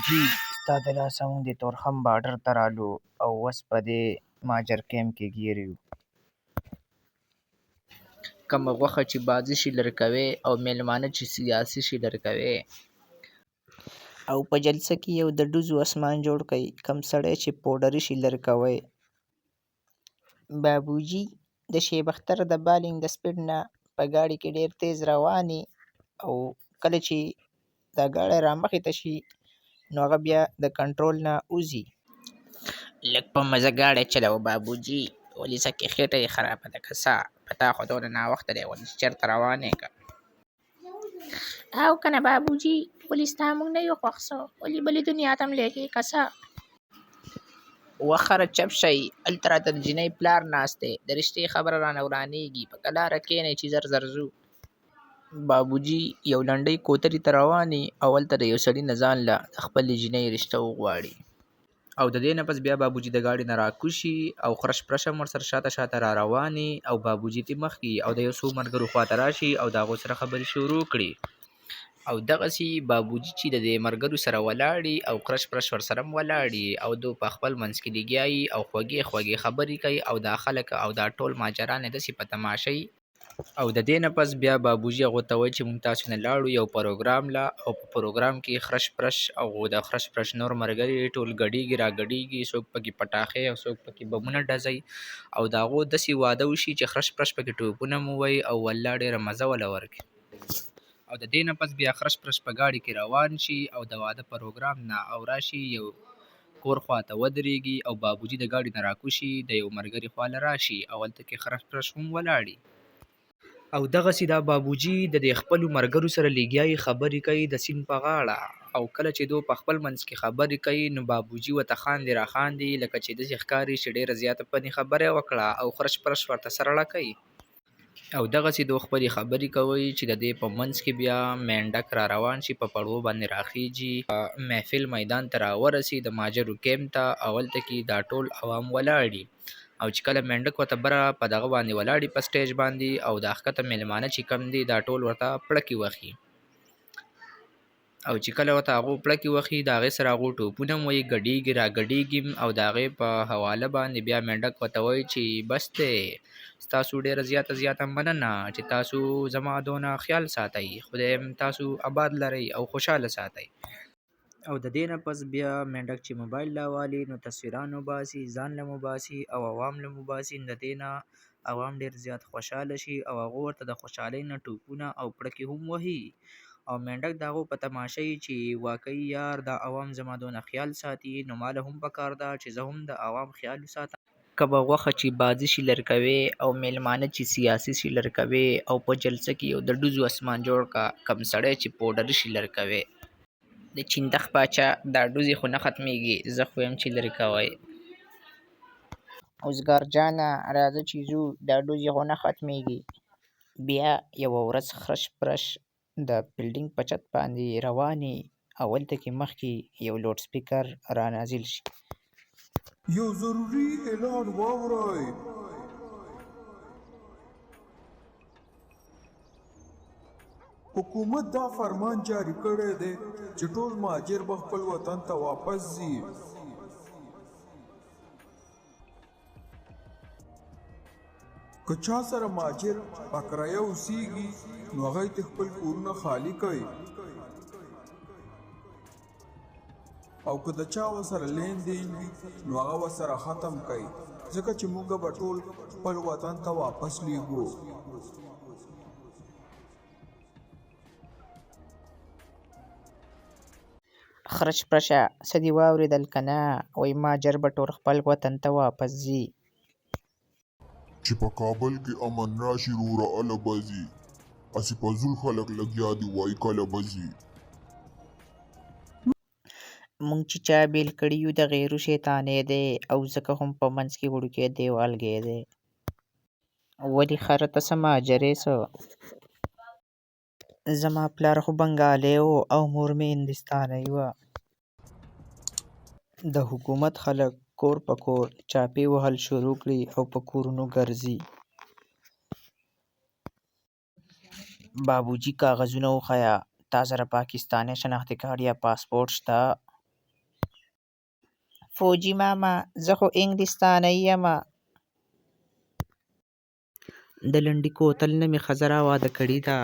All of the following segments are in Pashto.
بابوجي ستا د لاسه موږ د تورخم باډر ته رالو او اوس په دې ماجر کیمپ کې ګیر یو. کومه غوښه چې بازي شي لر کوې او میلمانه چې سیاسي شي لر کوې. او په جلسه کې یو د ډوزو اسمان جوړ کړئ، کم سړی چې پوډري شي لر کوئ. بابوجي د شیب اختر د بالینګ د سپیډ نه په ګاډي کې ډیر تیز رواني او کله چې دا ګاډی رامخې ته شي نو هغه بیا د کنټرول نه وځي. لږ په مزه ګاډی چلوه بابوجي، ولې ځکه خېټه یې خرابه ده که څه؟ په تا خو دونه ناوخته دی ولې چې چېرته روان یې که. او کنه بابوجي ولې ستا موږ نه یو خوښ څه ولې بلې دنیا ته م لیږې که څه؟ وخره چپ شئ، هلته راته د جینۍ پلار ناست دی، د رښتې خبره رانه ورانېږي، په کلاره کښېنئ چې زر زر ځو. بابوجي یو لنډۍ کوترې ته روانې او هلته د یو سړي نه ځان له د خپلې جینۍ رشته وغواړي. او د دې نه پس بیا بابوجي د ګاډي نه راکوشي او خرش پرش هم ورسره شاته شاته را روانې او بابوجي ترې مخکې او د یو څو ملګرو خواته راشي او د هغو سره خبرې شروع کړي. او دغسې بابوجي چې د دې ملګرو سره ولاړي او کرش پرش ورسره هم ولاړي او دو په خپل منځ کې لګیایي او خوږې خوږې خبرې کوي او دا خلک او دا ټول ماجران یې داسې په تماشۍ. او د دې نه پس بیا بابوجي هغو ته وایي چې موږ تاسو نه لاړو یو پروګرام له او په پروګرام کې خرش پرش او د خرش پرش نور ملګري ټول ګډېږي را ګډېږي، څوک پکې پټاخې او څوک پکې بمونه ډزوي او د هغو داسې واده وشي چې خرش پرش پکې ټوپونه مو ووایي او والله ډېره مزه وله ورکړي. او د دې نه پس بیا خرش پرش په ګاډي کې روان شي او د واده پروګرام نه او راشي یو کور خواته ودرېږي او بابوجي د ګاډي نه راکوشي د یو ملګري خواله راشي او هلته کې خرش پرش هم ولاړي. او دغسې دا بابوجي د دې خپلو ملګرو سره لګیایي خبرې کوي د سیند په غاړه او کله چې دو په خپل منځ کې خبرې کوي نو بابوجي ورته خاندي را خاندي لکه چې داسې ښکاري چې ډېره زیاته فني خبره یې وکړه او خرش پرش ورته سره ړکوي. او دغسې دو خپلې خبرې کوي چې د دې په منځ کې بیا مینډک را روان شي په پړو باندې راخیږي محفل میدان ته راورسي د ماجرو کیمپ ته او هلته کې دا ټول عوام ولاړي او چې کله مینډک ورته بره په دغه باندې ولاړي په سټیج باندې او دا ښکته میلمانه چې کم دي دا ټول ورته پړکې وهي او چې کله ورته هغو پړکې وهي د هغې سره هغو ټوپونه هم وایي ګډېږي را ګډېږي او د هغې په حواله باندې بیا مینډک ورته وایي چې بس دی ستاسو ډېره زیاته مننه چې تاسو زما دونه خیال ساتئ، خدای تاسو آباد لرئ او خوشحاله ساتئ. او د دې نه پس بیا مینډک چې موبایل راوالي نو تصویران وباسي، ځان له وباسي او عوام له وباسي. د دې نه عوام ډېر زیات خوشحاله شي او هغو ورته د خوشحالۍ نه ټوپونه او پړکې هم وهي او مینډک د هغو په تماشۍ چې واقعي یار دا عوام زما دونه خیال ساتي نو ما له هم پکار ده چې زه هم د عوام خیال وساتم. کومه غوښه چې بازي شي لر کوې او میلمانه چې سیاسي شي لر کوې او په جلسه کې یو د ډوزو اسمان جوړ کا کم سړی چې پوډري شي لر کوې. د چیندخ باچا دا ډوزې خو نه ختمېږي زه خو یم چې لرې کوئ. اوزګار جانه راځه چې ځو دا ډوزې خو نه ختمېږي. بیا یوه ورځ خرش پرش د بلډینګ په چت باندې روانې او هلته کې مخکې یو لوډ سپیکر را نازل شي. یو ضروري اعلان واورئ. حکومت دا فرمان جاری کړی دی چې ټول مهاجر به خپل وطن ته واپس ځي. که چا سره مهاجر په کرایه اوسیږي نو هغوی ته خپل کورونه خالي کوي او که د چا ورسره لین دین وي نو هغه ورسره ختم کوي ځکه چې موږ به ټول خپل وطن ته واپس لیږو. خرش پرشه څه دې واورېدل که نه؟ وایي مهاجر به ټول خپل وطن ته واپس ځي. چې په کابل کې امن راشي روره اله به ځي، هسې فضول خلک لګیا دي وایي کله به ځي. موږ چې چا بیل کړي یو د غیرو شیطانې دی او ځکه هم په منځ کې وړوکی دیوالګی دی. ولې خره ته څه مهاجرې څه؟ زما پلار خو بنګالی و او مور مې هندوستانی وه. د حکومت خلک کور په کور چاپې وهل شروع کړي او په کورونو ګرځي. بابوجي کاغذونه وښیه تا سره پاکستانی شناختي کارت یا پاسپورټ شته؟ فوجي ماما زه خو انګلستانی یمه. د لنډي کوتل نه مې ښځه راواده کړې ده.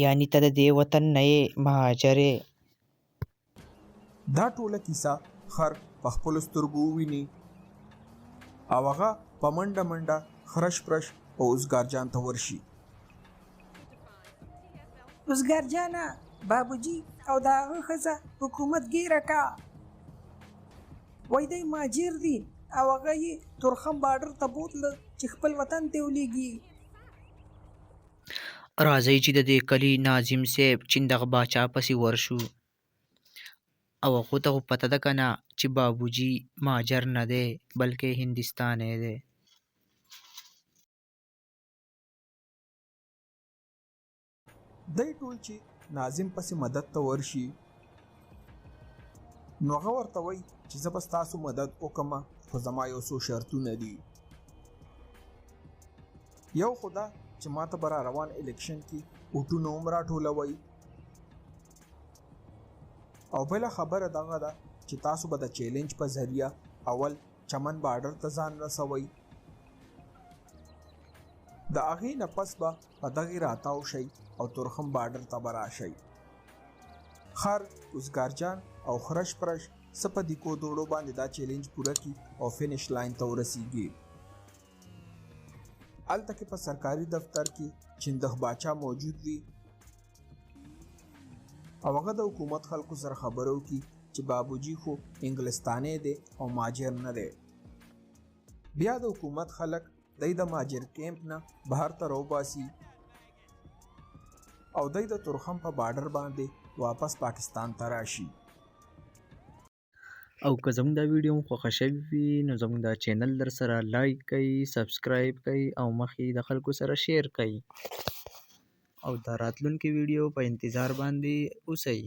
یعنې ته د دې وطن نه یې مهاجر یې. دا ټوله کیسه خر په خپلو سترګو وویني او هغه په منډه منډه خرش پرش په اوزګار جان ته ورشي. اوزګار جانه بابوجي او د هغه ښځه حکومت ګیره کا. وای دی ماجر دي او هغه یې تورخم بارډر ته بوتله چې خپل وطن ته ولیږي. راځئ چې د دې کلي ناظم صاحب چندغ باچا پسې ورشو. او هغو ته خو پته ده که نه چې بابوجي ماجر نه دی بلکې هندوستانی دی. دی ټول چې ناظم پسې مدد ته ورشي نو هغه ورته وایي چې زه به ستاسو مدد وکړم خو زما یو څو شرطونه دي. یو خو دا چې ما ته به را روان الیکشن کې ووټونه هم راټولوئ او بله خبره دغه ده چې تاسو به د چیلنج په ذریعه اول چمن بارډر ته ځان رسوئ. د هغې نه پس به په دغې راتاو شئ او تورخم بارډر ته به راشئ. خر اوزګار جان او خرش پرش څه په دیکو دوړو باندې دا چیلنج پوره کړي او فینش لاین ته ورسیږي. هلته کې په سرکاري دفتر کې چندغ باچا موجود وي او هغه د حکومت خلکو سره خبرو کی چې بابوجي خو انګلستانی دی او ماجر نه دی. بیا د حکومت خلک دی د ماجر کیمپ نه بهر ته راوباسي او دی د تورخم په بارډر باندې واپس پاکستان ته راشي. او که زموږ دا ویډیو مو خوښه شوي وي نو زموږ دا چینل در سره لایک کوئ، سبسکرایب کوئ او مخې د خلکو سره شیر کوئ او د راتلونکي ویډیو په انتظار باندې اوسئ.